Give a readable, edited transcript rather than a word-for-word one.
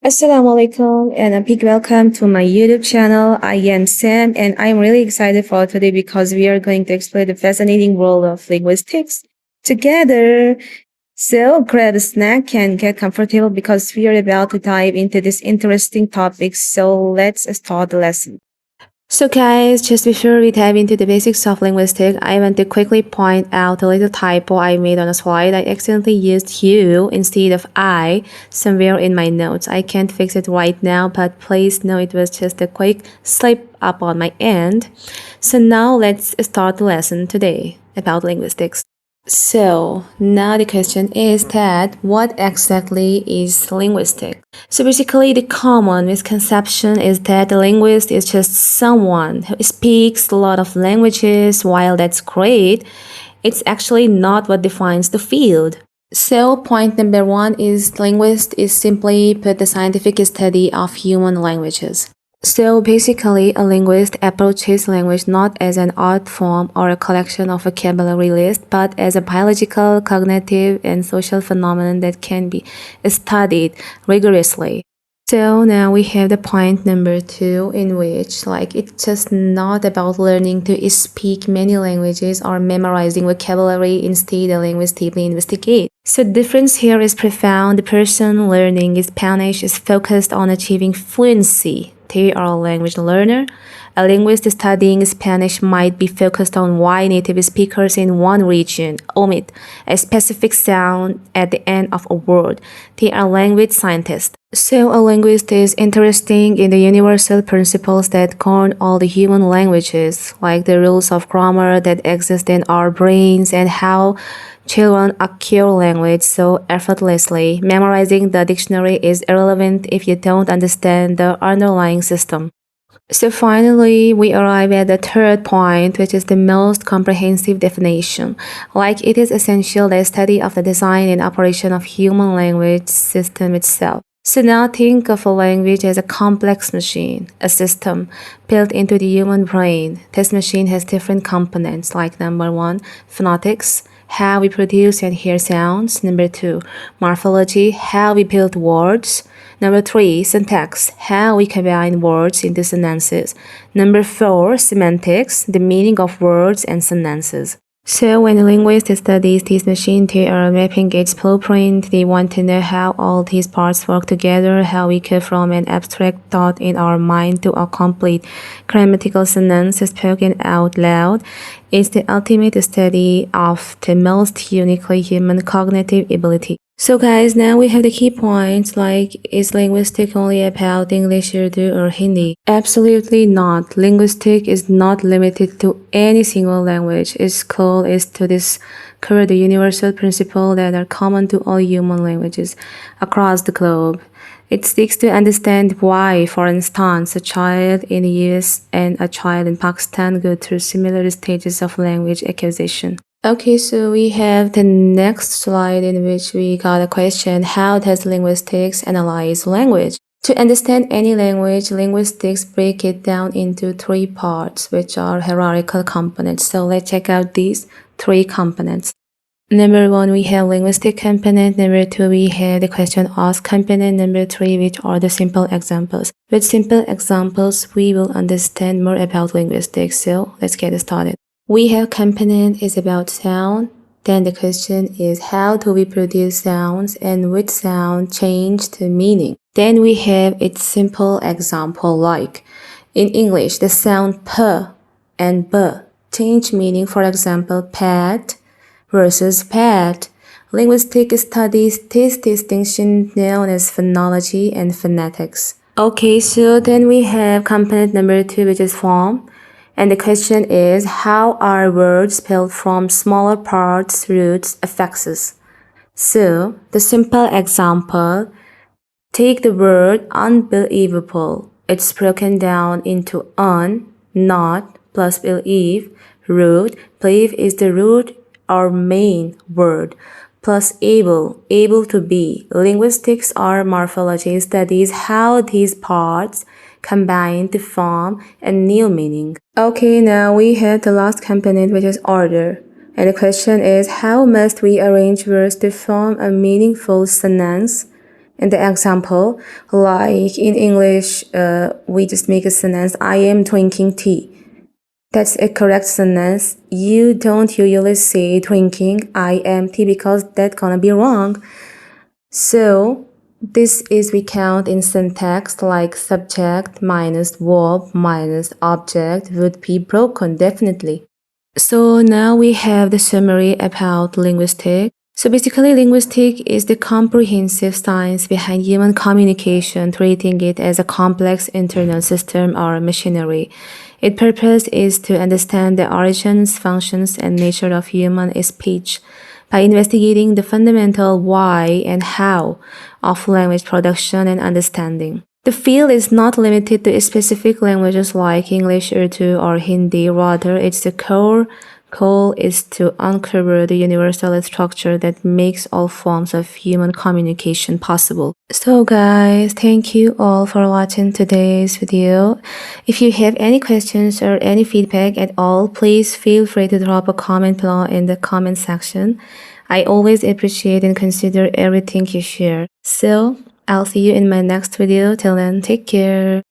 Assalamu alaikum and a big welcome to my YouTube channel. I am Sam and I'm really excited for today because we are going to explore the fascinating world of linguistics together. So grab a snack and get comfortable because we are about to dive into this interesting topic. So let's start the lesson. So guys, just before we dive into the basics of linguistics, I want to quickly point out a little typo I made on a slide. I accidentally used you instead of I somewhere in my notes. I can't fix it right now, but please know it was just a quick slip up on my end. So now let's start the lesson today about linguistics. So now the question is that what exactly is linguistic? So basically the common misconception is that a linguist is just someone who speaks a lot of languages. While that's great, it's actually not what defines the field. So point number one is linguist is simply put the scientific study of human languages. So basically, a linguist approaches language not as an art form or a collection of vocabulary list, but as a biological, cognitive, and social phenomenon that can be studied rigorously. So now we have the point number two, in which it's just not about learning to speak many languages or memorizing vocabulary. Instead, the linguist deeply investigate. So the difference here is profound. The person learning Spanish is focused on achieving fluency. They are a language learner. A linguist studying Spanish might be focused on why native speakers in one region omit a specific sound at the end of a word. They are language scientists. So a linguist is interested in the universal principles that govern all the human languages, like the rules of grammar that exist in our brains and how children acquire language so effortlessly. Memorizing the dictionary is irrelevant if you don't understand the underlying system. So finally, we arrive at the third point, which is the most comprehensive definition. It is essential the study of the design and operation of human language system itself. So now think of a language as a complex machine, a system built into the human brain. This machine has different components like number one, phonetics, how we produce and hear sounds. Number two, morphology, how we build words. Number three, syntax, how we combine words into sentences. Number four, semantics, the meaning of words and sentences. So when a linguist studies this machine, they are mapping its blueprint. They want to know how all these parts work together, how we go from an abstract thought in our mind to a complete grammatical sentence spoken out loud. It's the ultimate study of the most uniquely human cognitive ability. So guys, now we have the key points is linguistic only about English, Urdu, or Hindi? Absolutely not. Linguistic is not limited to any single language. Its goal is to discover the universal principles that are common to all human languages across the globe. It seeks to understand why, for instance, a child in the US and a child in Pakistan go through similar stages of language acquisition. Okay, so we have the next slide in which we got a question, how does linguistics analyze language? To understand any language, linguistics break it down into three parts, which are hierarchical components. So let's check out these three components. Number one, we have linguistic component. Number two, we have the question asked component. Number three, which are the simple examples. With simple examples, we will understand more about linguistics. So let's get started. We have component is about sound. Then the question is how do we produce sounds and which sound change the meaning. Then we have its simple example like in English the sound p and b change meaning. For example, pet versus pet. Linguistic studies this distinction known as phonology and phonetics. Okay, so then we have component number two, which is form. And the question is, how are words spelled from smaller parts, roots, affixes? So, the simple example, take the word unbelievable. It's broken down into un, not, plus believe, root. Believe is the root or main word, plus able to be. Linguistics or morphology studies how these parts combine to form a new meaning. Okay, now we have the last component, which is order. And the question is, how must we arrange words to form a meaningful sentence? And the example, like in English, we just make a sentence, I am drinking tea. That's a correct sentence. You don't usually say drinking I am tea because that's gonna be wrong. So this is we count in syntax like subject minus verb minus object would be broken definitely. So now we have the summary about linguistics. So basically, linguistics is the comprehensive science behind human communication, treating it as a complex internal system or machinery. Its purpose is to understand the origins, functions, and nature of human speech by investigating the fundamental why and how of language production and understanding. The field is not limited to specific languages like English, Urdu, or Hindi. Rather, its core goal is to uncover the universal structure that makes all forms of human communication possible. So guys, thank you all for watching today's video. If you have any questions or any feedback at all, please feel free to drop a comment below in the comment section. I always appreciate and consider everything you share. So, I'll see you in my next video. Till then, take care.